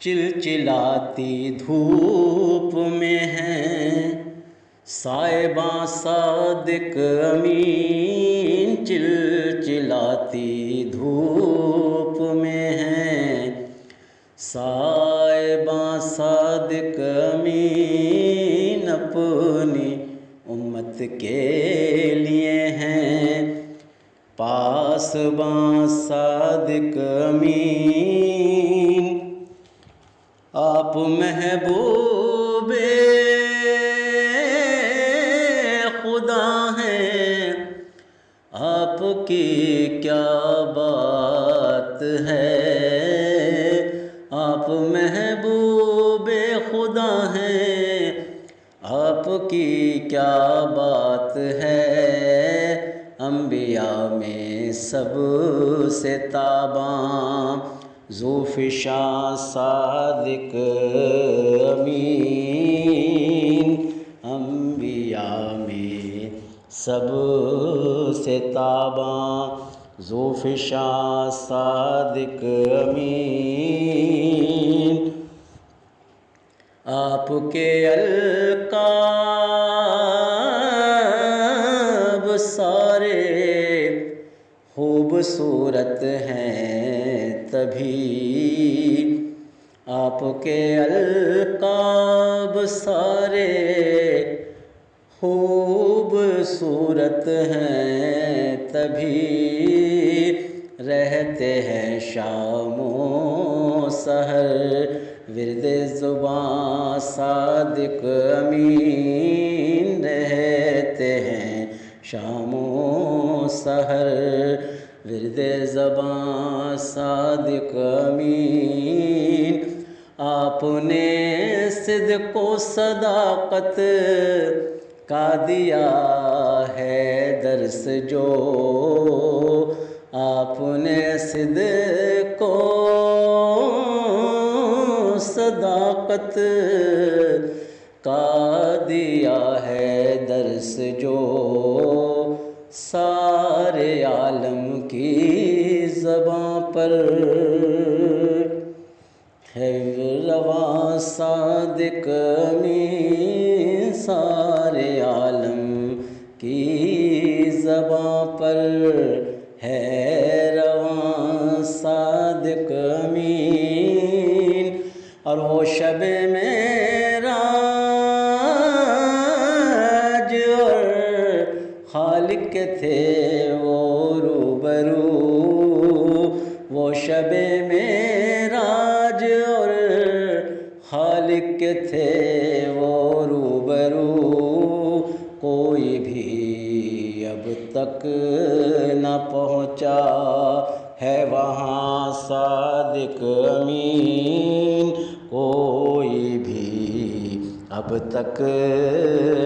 چلچلاتی دھوپ میں ہیں صاحباں صادق امین، چلچلاتی دھوپ میں ہیں صاحباں صادق امین، اپنی امت کے لیے ہیں پاسباں صادق امین۔ آپ محبوب خدا ہیں، آپ کی کیا بات ہے، آپ محبوب خدا ہیں، آپ کی کیا بات ہے، انبیاء میں سب سے تاباں ذوالفشاں صادق امین، انبیاء میں سب سے تاباں ذوالفشاں صادق امین۔ آپ کے القاب سارے خوبصورت ہیں تبھی، آپ کے القاب سارے خوبصورت ہیں تبھی، رہتے ہیں شام و سحر ورد زباں صادق امین، رہتے ہیں شام و سحر ورد زباں صادق امین۔ آپ نے صدق و صداقت کا دیا ہے درس جو، آپ نے صدق و صداقت کا دیا ہے درس جو، سارے عالم کی زباں پر ہے رواں صادق امین، سارے عالم کی زباں پر ہے رواں صادق امین۔ اور وہ شب معراج اور خالق کے تھے وہ روبرو، وہ شب معراج اور خالق کے تھے وہ روبرو، کوئی بھی اب تک نہ پہنچا ہے وہاں صادق امین، کوئی بھی اب تک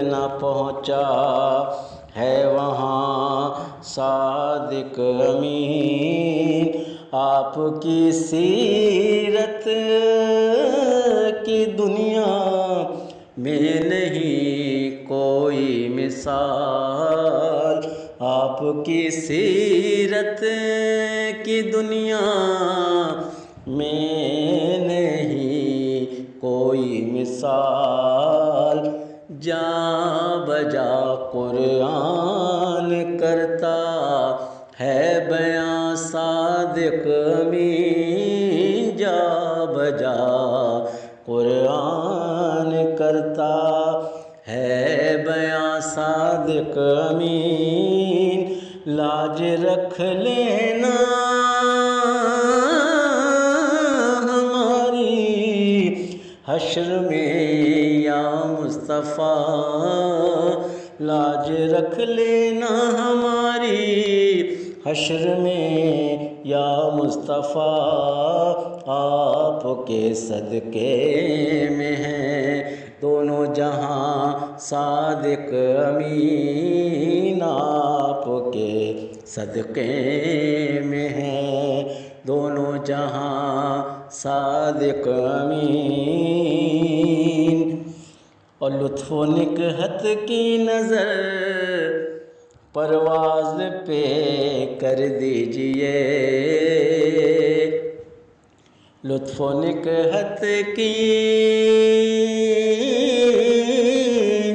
نہ پہنچا ہے وہاں صادق امین۔ آپ کی سیرت کی دنیا میں نہیں کوئی مثال، آپ کی سیرت کی دنیا میں نہیں کوئی مثال، جا بجا قرآن کرتا ہے بیاں صادق امین، جا بجا قرآن کرتا ہے بیاں صادق امین، لاج رکھ لینا ہماری حشر میں یا مصطفیٰ، لاج رکھ لینا ہماری حشر میں یا مصطفیٰ، آپ کے صدقے میں ہیں دونوں جہاں صادق امین، آپ کے صدقے میں ہیں دونوں جہاں صادق امین۔ اور لطف و نکہت کی نظر پرواز پہ کر دیجئے، لطف و نکہت کی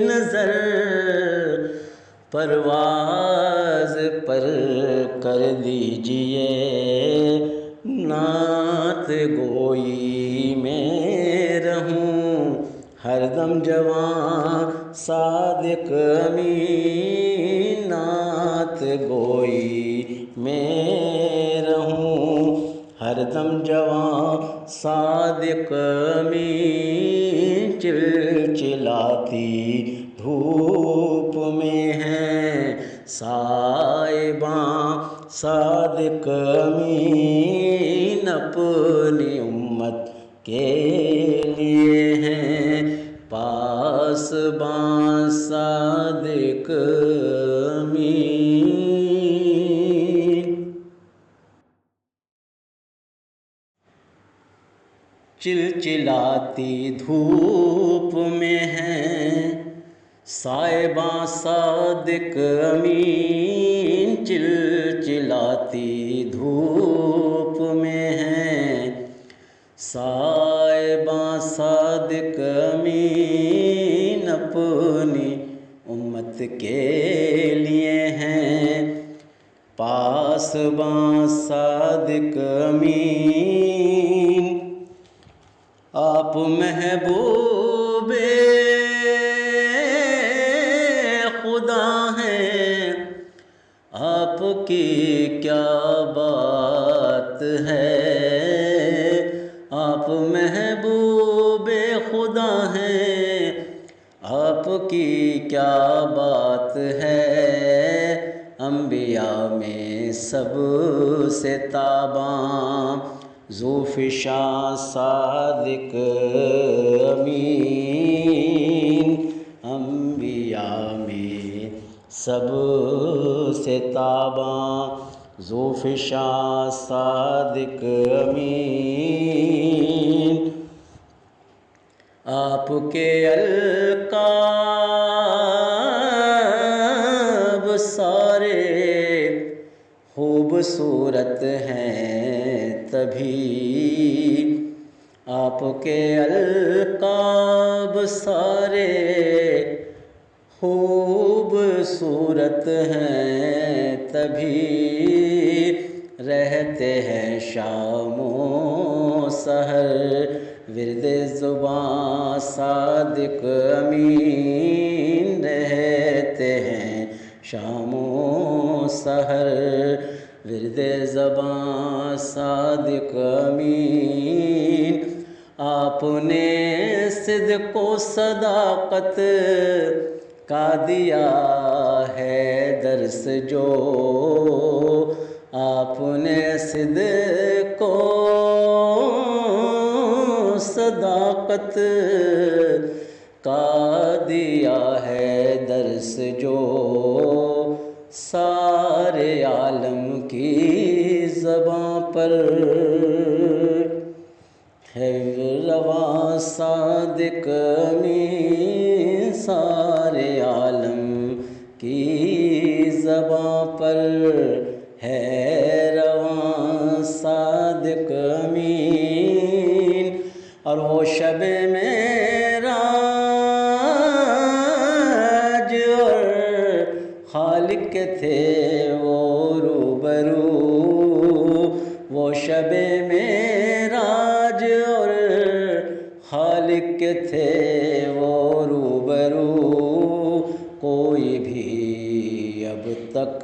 نظر پرواز پر کر دیجئے، نعت گوئی میں رہوں ہر دم جواں صادق امین، نعت گوئی میں رہوں ہر دم جواں صادق امین، چلچلاتی دھوپ میں ہیں سائباں صادق امین، اپنی امت کے لیے ہیں پاسباں صادق امین۔ چلچلاتی دھوپ میں ہیں سائباں صادق امین، چلچلاتی دھوپ میں ہیں سائباں صادق امین، اپنی امت کے لیے ہیں پاسباں صادق امین۔ آپ محبوب خدا ہیں، آپ کی کیا بات ہے، آپ محبوب خدا ہیں، آپ کی کیا بات ہے، انبیاء میں سب سے تاباں ذوالفشاں صادق امین، انبیاء میں سب سے تاباں ذوالفشاں صادق امین، آپ کے القاب سارے خوبصورت ہیں تبھی، آپ کے القاب سارے خوبصورت ہیں تبھی، رہتے ہیں شام و سحر ورد زباں صادق امین، رہتے ہیں شام و سحر ورد زباں صادق امین، آپ نے صدق و صداقت کا دیا ہے درس جو، آپ نے صدق و صداقت کا دیا ہے درس جو، سارے عالم کی زباں پر ہے رواں صادق امین، سارے عالم کی زباں پر ہے رواں صادق امین، اور وہ شب معراج اور خالق کے تھے وہ روبرو، وہ شب معراج اور خالق کے تھے وہ روبرو، کوئی بھی اب تک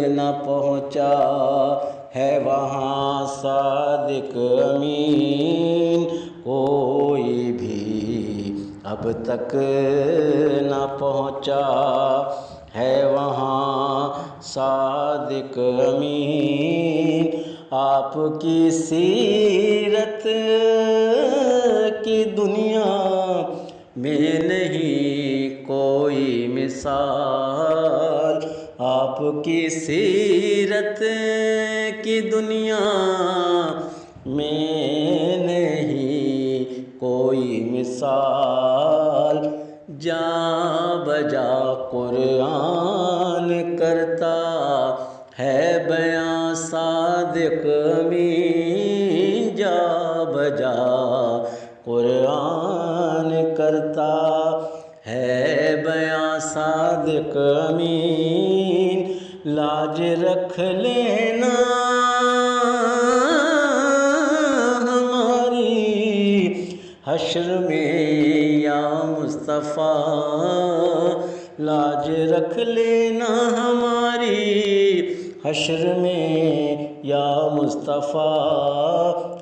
نہ پہنچا ہے وہاں صادق امین، کوئی بھی اب تک نہ پہنچا ہے وہاں صادق امین، آپ کی سیرت کی دنیا میں نہیں کوئی مثال، آپ کی سیرت کی دنیا میں نہیں کوئی مثال، جا بجا قرآن کرتا ہے بیاں صادق امین، جا بجا قرآن کرتا ہے بیاں صادق امین لاج رکھ لینا ہماری حشر میں یا مصطفیٰ لاج رکھ لینا ہماری حشر میں یا مصطفیٰ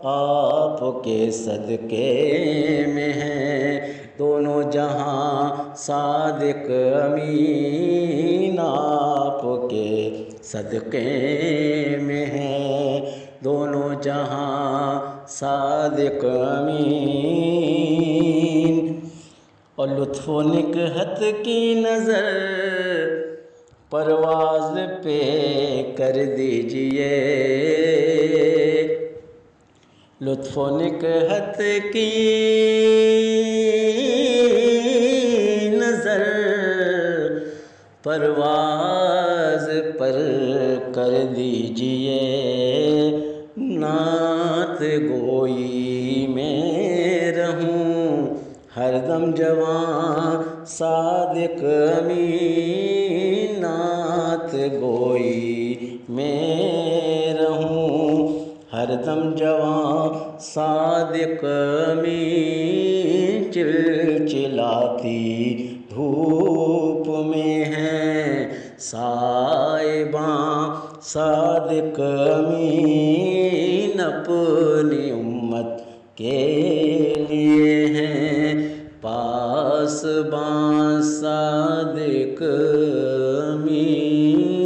آپ کے صدقے میں ہیں دونوں جہاں صادق امین آپ کے صدقے میں ہیں دونوں جہاں صادق امین اور لطف و نکہت کی نظر پرواز پہ کر دیجئے لطف و نکہت کی نظر پرواز پر کر دیجئے نعت گوئی میں رہوں ہر دم جوان صادق امین نعت گوئی میں رہوں ہر دم جوان صادق امین چلچلاتی دھوپ میں ہیں سائباں صادق امین اپنی امت کے لیے ہیں پاسباں صادق